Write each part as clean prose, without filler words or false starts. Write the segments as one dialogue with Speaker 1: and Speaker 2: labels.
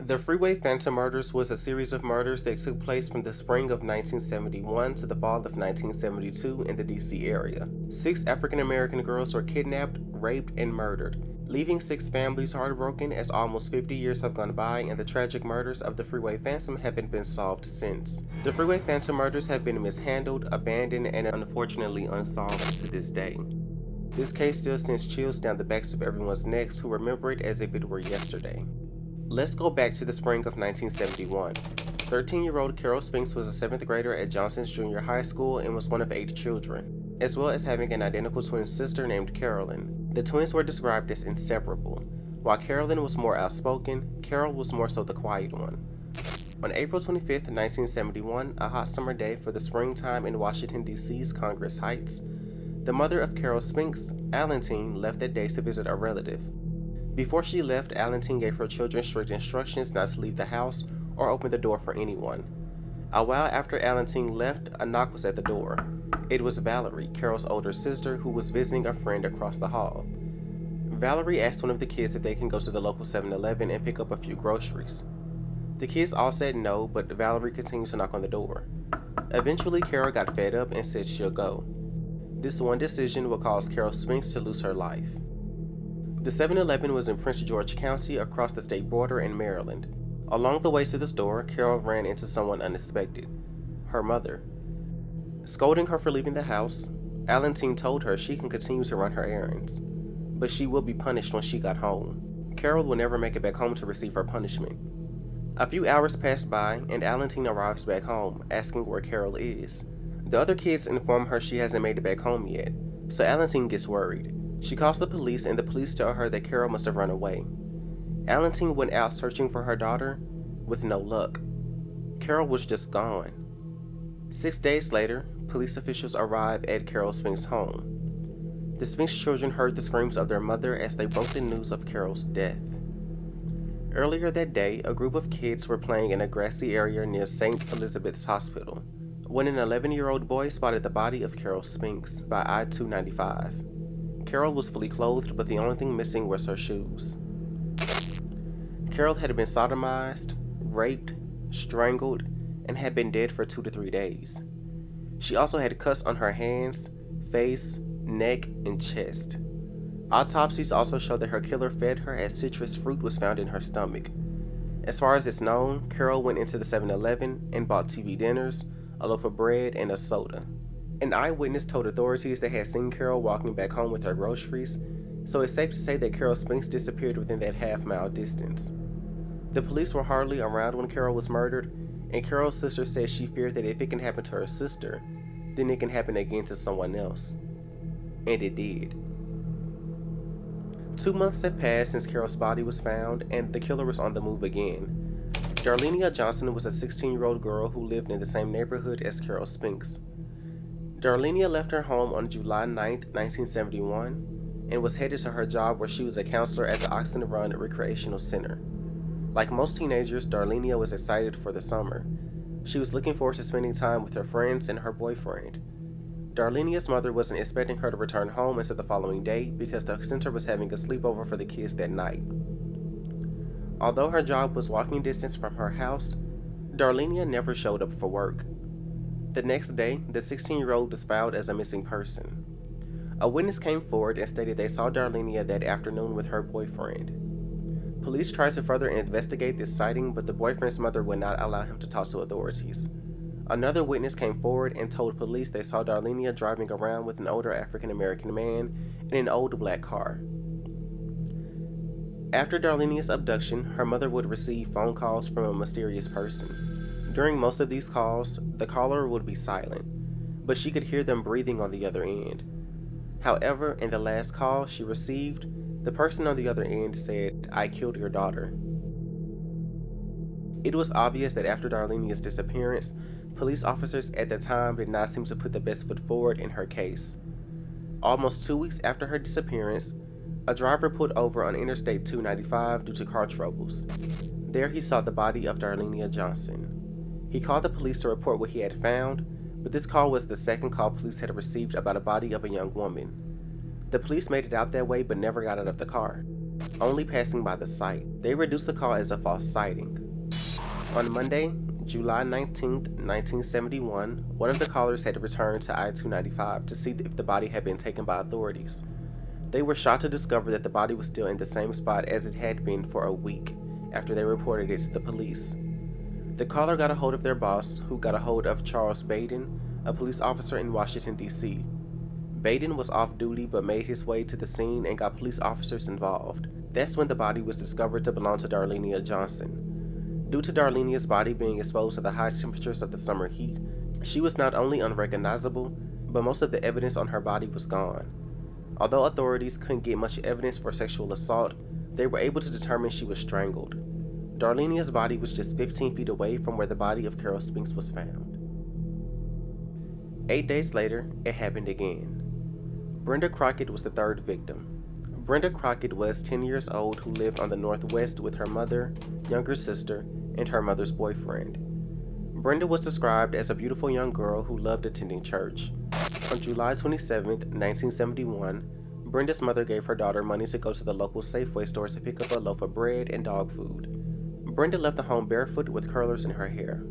Speaker 1: The Freeway Phantom murders was a series of murders that took place from the spring of 1971 to the fall of 1972 in the DC area. 6 African American girls were kidnapped, raped, and murdered, leaving 6 families heartbroken as almost 50 years have gone by and the tragic murders of the Freeway Phantom haven't been solved since. The Freeway Phantom murders have been mishandled, abandoned, and unfortunately unsolved to this day. This case still sends chills down the backs of everyone's necks who remember it as if it were yesterday. Let's go back to the spring of 1971. 13-year-old Carol Spinks was a 7th grader at Johnson's Junior High School and was one of 8 children, as well as having an identical twin sister named Carolyn. The twins were described as inseparable. While Carolyn was more outspoken, Carol was more so the quiet one. On April 25, 1971, a hot summer day for the springtime in Washington, D.C.'s Congress Heights, the mother of Carol Spinks, Allentine, left that day to visit a relative. Before she left, Allentine gave her children strict instructions not to leave the house or open the door for anyone. A while after Allentine left, a knock was at the door. It was Valerie, Carol's older sister, who was visiting a friend across the hall. Valerie asked one of the kids if they can go to the local 7-Eleven and pick up a few groceries. The kids all said no, but Valerie continued to knock on the door. Eventually, Carol got fed up and said she'll go. This one decision would cause Carol Spinks to lose her life. The 7-Eleven was in Prince George County across the state border in Maryland. Along the way to the store, Carol ran into someone unexpected, her mother. Scolding her for leaving the house, Allentine told her she can continue to run her errands, but she will be punished when she got home. Carol will never make it back home to receive her punishment. A few hours pass by and Allentine arrives back home, asking where Carol is. The other kids inform her she hasn't made it back home yet, so Allentine gets worried. She calls the police and the police tell her that Carol must have run away. Allentine went out searching for her daughter with no luck. Carol was just gone. 6 days later, police officials arrive at Carol Spinks' home. The Spinks children heard the screams of their mother as they broke the news of Carol's death. Earlier that day, a group of kids were playing in a grassy area near St. Elizabeth's Hospital when an 11-year-old boy spotted the body of Carol Spinks by I-295. Carol was fully clothed, but the only thing missing was her shoes. Carol had been sodomized, raped, strangled, and had been dead for 2 to 3 days. She also had cuts on her hands, face, neck, and chest. Autopsies also show that her killer fed her as citrus fruit was found in her stomach. As far as it's known, Carol went into the 7-Eleven and bought TV dinners, a loaf of bread, and a soda. An eyewitness told authorities they had seen Carol walking back home with her groceries, so it's safe to say that Carol Spinks disappeared within that half-mile distance. The police were hardly around when Carol was murdered, and Carol's sister says she feared that if it can happen to her sister, then it can happen again to someone else. And it did. 2 months have passed since Carol's body was found, and the killer was on the move again. Darlenia Johnson was a 16-year-old girl who lived in the same neighborhood as Carol Spinks. Darlenia left her home on July 9, 1971, and was headed to her job where she was a counselor at the Oxon Run Recreational Center. Like most teenagers, Darlenia was excited for the summer. She was looking forward to spending time with her friends and her boyfriend. Darlenia's mother wasn't expecting her to return home until the following day because the center was having a sleepover for the kids that night. Although her job was walking distance from her house, Darlenia never showed up for work. The next day, the 16-year-old was filed as a missing person. A witness came forward and stated they saw Darlenia that afternoon with her boyfriend. Police tried to further investigate this sighting, but the boyfriend's mother would not allow him to talk to authorities. Another witness came forward and told police they saw Darlenia driving around with an older African-American man in an old black car. After Darlenia's abduction, her mother would receive phone calls from a mysterious person. During most of these calls, the caller would be silent, but she could hear them breathing on the other end. However, in the last call she received, the person on the other end said, "I killed your daughter." It was obvious that after Darlenia's disappearance, police officers at the time did not seem to put the best foot forward in her case. Almost 2 weeks after her disappearance, a driver pulled over on Interstate 295 due to car troubles. There he saw the body of Darlenia Johnson. He called the police to report what he had found, but this call was the second call police had received about a body of a young woman. The police made it out that way but never got out of the car. only passing by the site. They reduced the call as a false sighting. On Monday, July 19, 1971, one of the callers had returned to I-295 to see if the body had been taken by authorities. They were shocked to discover that the body was still in the same spot as it had been for a week after they reported it to the police. The caller got a hold of their boss, who got a hold of Charles Baden, a police officer in Washington, D.C. Baden was off duty but made his way to the scene and got police officers involved. That's when the body was discovered to belong to Darlenia Johnson. Due to Darlenia's body being exposed to the high temperatures of the summer heat, she was not only unrecognizable, but most of the evidence on her body was gone. Although authorities couldn't get much evidence for sexual assault, they were able to determine she was strangled. Darlenia's body was just 15 feet away from where the body of Carol Spinks was found. 8 days later, it happened again. Brenda Crockett was the third victim. Brenda Crockett was 10 years old who lived on the Northwest with her mother, younger sister, and her mother's boyfriend. Brenda was described as a beautiful young girl who loved attending church. On July 27, 1971, Brenda's mother gave her daughter money to go to the local Safeway store to pick up a loaf of bread and dog food. Brenda left the home barefoot with curlers in her hair.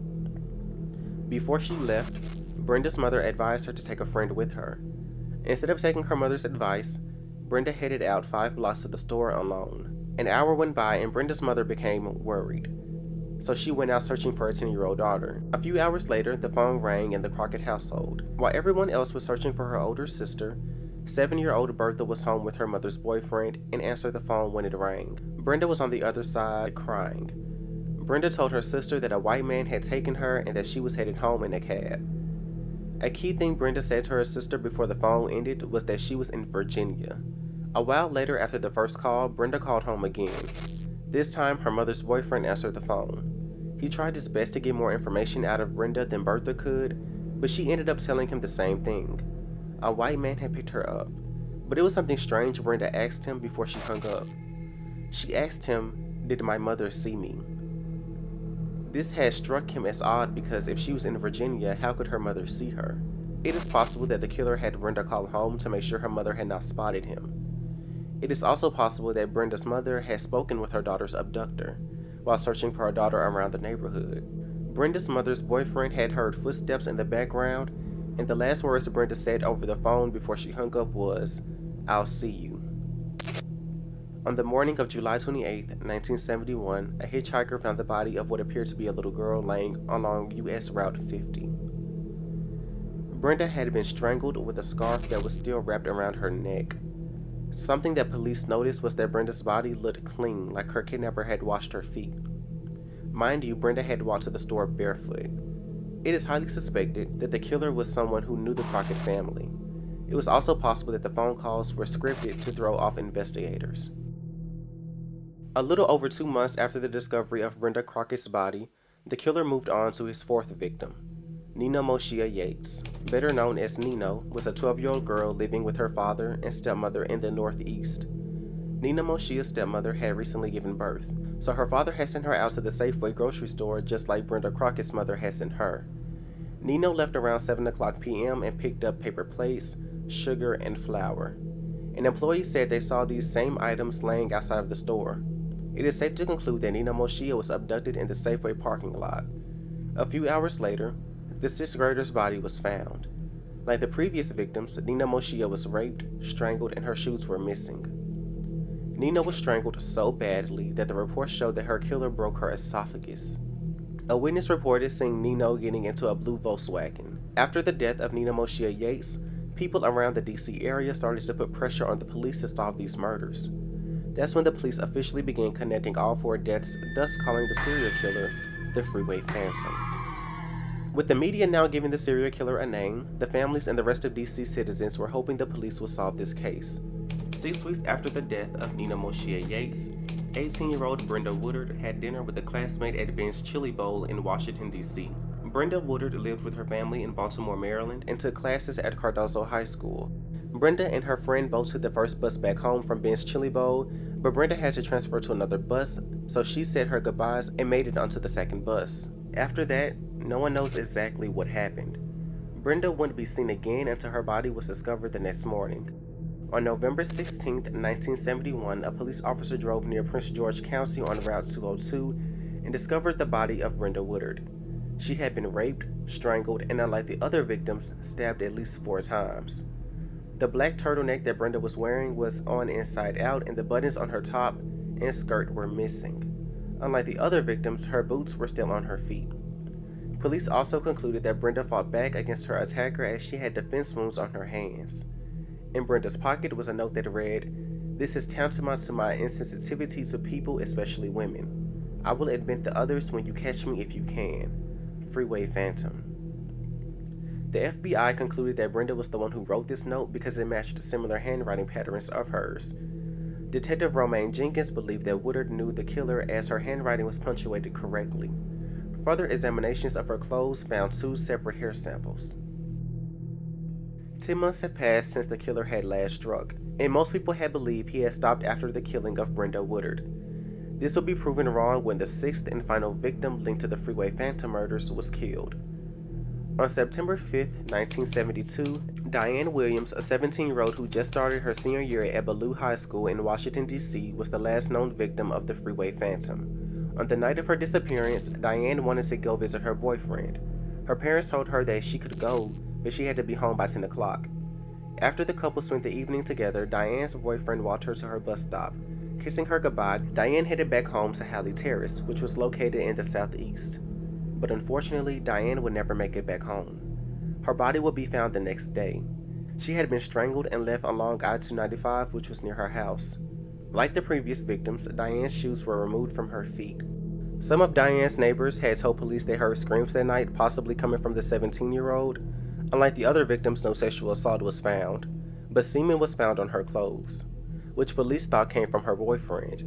Speaker 1: Before she left, Brenda's mother advised her to take a friend with her. Instead of taking her mother's advice, Brenda headed out 5 blocks to the store alone. An hour went by and Brenda's mother became worried, so she went out searching for her 10-year-old daughter. A few hours later, the phone rang in the Crockett household. While everyone else was searching for her older sister, 7-year-old Bertha was home with her mother's boyfriend and answered the phone when it rang. Brenda was on the other side, crying. Brenda told her sister that a white man had taken her and that she was headed home in a cab. A key thing Brenda said to her sister before the phone ended was that she was in Virginia. A while later, after the first call, Brenda called home again. This time, her mother's boyfriend answered the phone. He tried his best to get more information out of Brenda than Bertha could, but she ended up telling him the same thing. A white man had picked her up, but it was something strange Brenda asked him before she hung up. She asked him, "Did my mother see me?" This had struck him as odd because if she was in Virginia, how could her mother see her? It is possible that the killer had Brenda call home to make sure her mother had not spotted him. It is also possible that Brenda's mother had spoken with her daughter's abductor while searching for her daughter around the neighborhood. Brenda's mother's boyfriend had heard footsteps in the background, and the last words Brenda said over the phone before she hung up was, "I'll see you." On the morning of July 28, 1971, a hitchhiker found the body of what appeared to be a little girl laying along US Route 50. Brenda had been strangled with a scarf that was still wrapped around her neck. Something that police noticed was that Brenda's body looked clean, like her kidnapper had washed her feet. Mind you, Brenda had walked to the store barefoot. It is highly suspected that the killer was someone who knew the Crockett family. It was also possible that the phone calls were scripted to throw off investigators. A little over 2 months after the discovery of Brenda Crockett's body, the killer moved on to his fourth victim. Nina Moshia Yates, better known as Nino, was a 12-year-old girl living with her father and stepmother in the Northeast. Nina Moshia's stepmother had recently given birth, so her father had sent her out to the Safeway grocery store just like Brenda Crockett's mother had sent her. Nino left around 7:00 p.m. and picked up paper plates, sugar, and flour. An employee said they saw these same items laying outside of the store. It is safe to conclude that Nina Moshia was abducted in the Safeway parking lot. A few hours later, the 6th grader's body was found. Like the previous victims, Nina Moshia was raped, strangled, and her shoes were missing. Nina was strangled so badly that the reports showed that her killer broke her esophagus. A witness reported seeing Nino getting into a blue Volkswagen. After the death of Nina Moshia Yates, people around the DC area started to put pressure on the police to solve these murders. That's when the police officially began connecting all 4 deaths, thus calling the serial killer the Freeway Phantom. With the media now giving the serial killer a name, the families and the rest of DC citizens were hoping the police would solve this case. 6 weeks after the death of Nina Moshia Yates, 18-year-old Brenda Woodard had dinner with a classmate at Ben's Chili Bowl in Washington, D.C. Brenda Woodard lived with her family in Baltimore, Maryland, and took classes at Cardozo High School. Brenda and her friend both took the first bus back home from Ben's Chili Bowl, but Brenda had to transfer to another bus, so she said her goodbyes and made it onto the second bus. After that, no one knows exactly what happened. Brenda wouldn't be seen again until her body was discovered the next morning. On November 16, 1971, a police officer drove near Prince George County on Route 202 and discovered the body of Brenda Woodard. She had been raped, strangled, and unlike the other victims, stabbed at least 4 times. The black turtleneck that Brenda was wearing was on inside out, and the buttons on her top and skirt were missing. Unlike the other victims, her boots were still on her feet. Police also concluded that Brenda fought back against her attacker as she had defense wounds on her hands. In Brenda's pocket was a note that read, "This is tantamount to my insensitivity to people, especially women. I will admit the others when you catch me if you can. Freeway Phantom." The FBI concluded that Brenda was the one who wrote this note because it matched similar handwriting patterns of hers. Detective Romaine Jenkins believed that Woodard knew the killer as her handwriting was punctuated correctly. Further examinations of her clothes found 2 separate hair samples. 10 months had passed since the killer had last struck, and most people had believed he had stopped after the killing of Brenda Woodard. This would be proven wrong when the 6th and final victim linked to the Freeway Phantom murders was killed. On September 5, 1972, Diane Williams, a 17-year-old who just started her senior year at Ballou High School in Washington, D.C., was the last known victim of the Freeway Phantom. On the night of her disappearance, Diane wanted to go visit her boyfriend. Her parents told her that she could go, but she had to be home by 10 o'clock. After the couple spent the evening together, Diane's boyfriend walked her to her bus stop. Kissing her goodbye, Diane headed back home to Halley Terrace, which was located in the southeast. But unfortunately, Diane would never make it back home. Her body would be found the next day. She had been strangled and left along I-295, which was near her house. Like the previous victims, Diane's shoes were removed from her feet. Some of Diane's neighbors had told police they heard screams that night, possibly coming from the 17-year-old. Unlike the other victims, no sexual assault was found, but semen was found on her clothes, which police thought came from her boyfriend.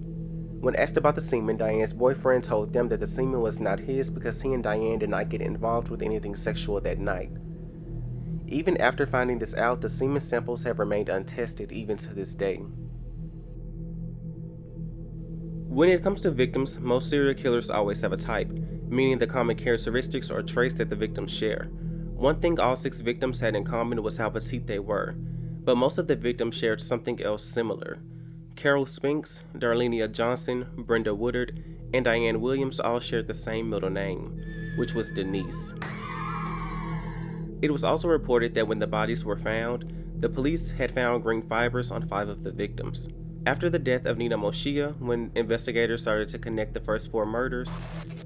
Speaker 1: When asked about the semen, Diane's boyfriend told them that the semen was not his because he and Diane did not get involved with anything sexual that night. Even after finding this out, the semen samples have remained untested even to this day. When it comes to victims, most serial killers always have a type, meaning the common characteristics or traits that the victims share. One thing all 6 victims had in common was how petite they were, but most of the victims shared something else similar. Carol Spinks, Darlenia Johnson, Brenda Woodard, and Diane Williams all shared the same middle name, which was Denise. It was also reported that when the bodies were found, the police had found green fibers on 5 of the victims. After the death of Nina Moshia, when investigators started to connect the first 4 murders,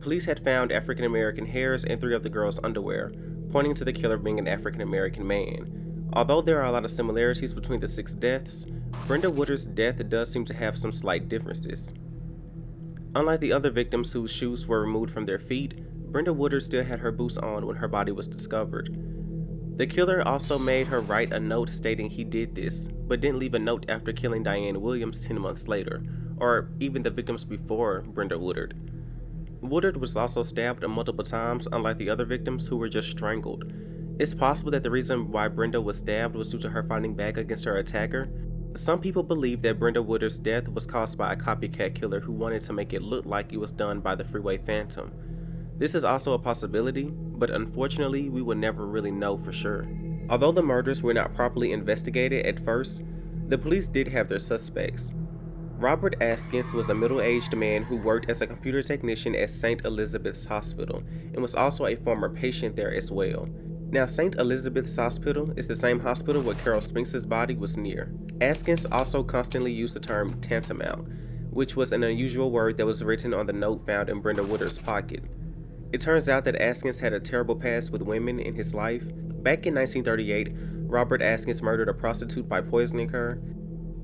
Speaker 1: police had found African American hairs in 3 of the girls' underwear, pointing to the killer being an African American man. Although there are a lot of similarities between the 6 deaths, Brenda Woodard's death does seem to have some slight differences. Unlike the other victims whose shoes were removed from their feet, Brenda Woodard still had her boots on when her body was discovered. The killer also made her write a note stating he did this, but didn't leave a note after killing Diane Williams 10 months later, or even the victims before Brenda Woodard. Woodard was also stabbed multiple times, unlike the other victims who were just strangled. It's possible that the reason why Brenda was stabbed was due to her fighting back against her attacker. Some people believe that Brenda Woodard's death was caused by a copycat killer who wanted to make it look like it was done by the Freeway Phantom. This is also a possibility, but unfortunately we will never really know for sure. Although the murders were not properly investigated at first, the police did have their suspects. Robert Askins was a middle-aged man who worked as a computer technician at St. Elizabeth's Hospital and was also a former patient there as well. Now, St. Elizabeth's Hospital is the same hospital where Carol Spinks' body was near. Askins also constantly used the term tantamount, which was an unusual word that was written on the note found in Brenda Woodard's pocket. It turns out that Askins had a terrible past with women in his life. Back in 1938, Robert Askins murdered a prostitute by poisoning her.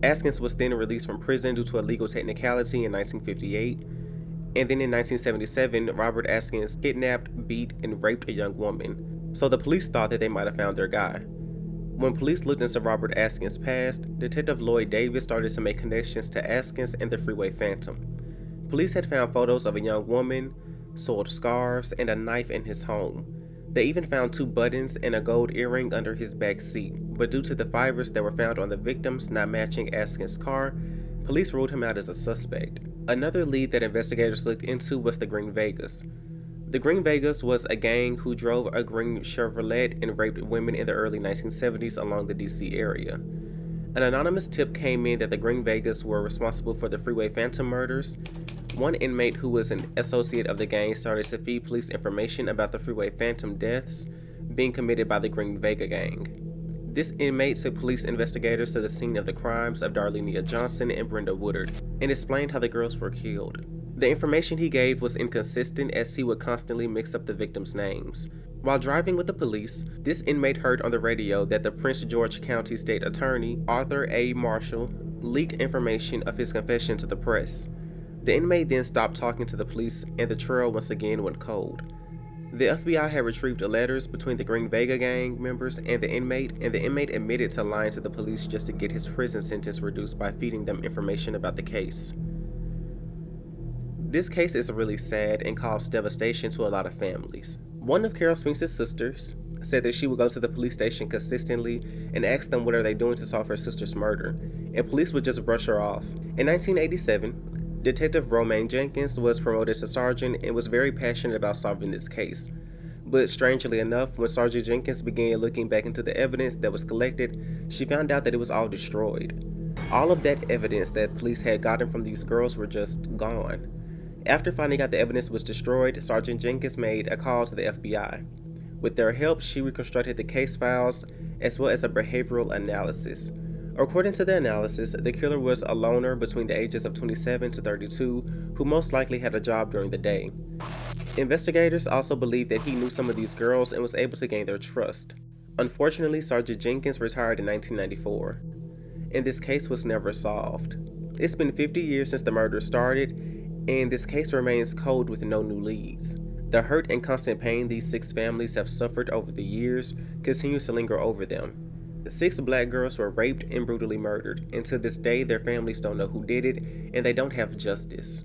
Speaker 1: Askins was then released from prison due to a legal technicality in 1958. And then in 1977, Robert Askins kidnapped, beat, and raped a young woman. So the police thought that they might have found their guy. When police looked into Robert Askins' past, Detective Lloyd Davis started to make connections to Askins and the Freeway Phantom. Police had found photos of a young woman, soiled scarves, and a knife in his home. They even found 2 buttons and a gold earring under his back seat, but due to the fibers that were found on the victims not matching Askins' car, police ruled him out as a suspect. Another lead that investigators looked into was the Green Vegas. The Green Vegas was a gang who drove a green Chevrolet and raped women in the early 1970s along the DC area. An anonymous tip came in that the Green Vegas were responsible for the Freeway Phantom murders. One inmate who was an associate of the gang started to feed police information about the Freeway Phantom deaths being committed by the Green Vega gang. This inmate took police investigators to the scene of the crimes of Darlenia Johnson and Brenda Woodard and explained how the girls were killed. The information he gave was inconsistent as he would constantly mix up the victims' names. While driving with the police, this inmate heard on the radio that the Prince George County State Attorney, Arthur A. Marshall, leaked information of his confession to the press. The inmate then stopped talking to the police and the trail once again went cold. The FBI had retrieved letters between the Green Vega gang members and the inmate admitted to lying to the police just to get his prison sentence reduced by feeding them information about the case. This case is really sad and caused devastation to a lot of families. One of Carol Spinks' sisters said that she would go to the police station consistently and ask them what are they doing to solve her sister's murder, and police would just brush her off. In 1987, Detective Romaine Jenkins was promoted to sergeant and was very passionate about solving this case. But strangely enough, when Sergeant Jenkins began looking back into the evidence that was collected, she found out that it was all destroyed. All of that evidence that police had gotten from these girls were just gone. After finding out the evidence was destroyed, Sergeant Jenkins made a call to the FBI. With their help, she reconstructed the case files as well as a behavioral analysis. According to the analysis, the killer was a loner between the ages of 27 to 32 who most likely had a job during the day. Investigators also believed that he knew some of these girls and was able to gain their trust. Unfortunately, Sergeant Jenkins retired in 1994, and this case was never solved. It's been 50 years since the murder started, and this case remains cold with no new leads. The hurt and constant pain these 6 families have suffered over the years continues to linger over them. 6 black girls were raped and brutally murdered, and to this day their families don't know who did it and they don't have justice.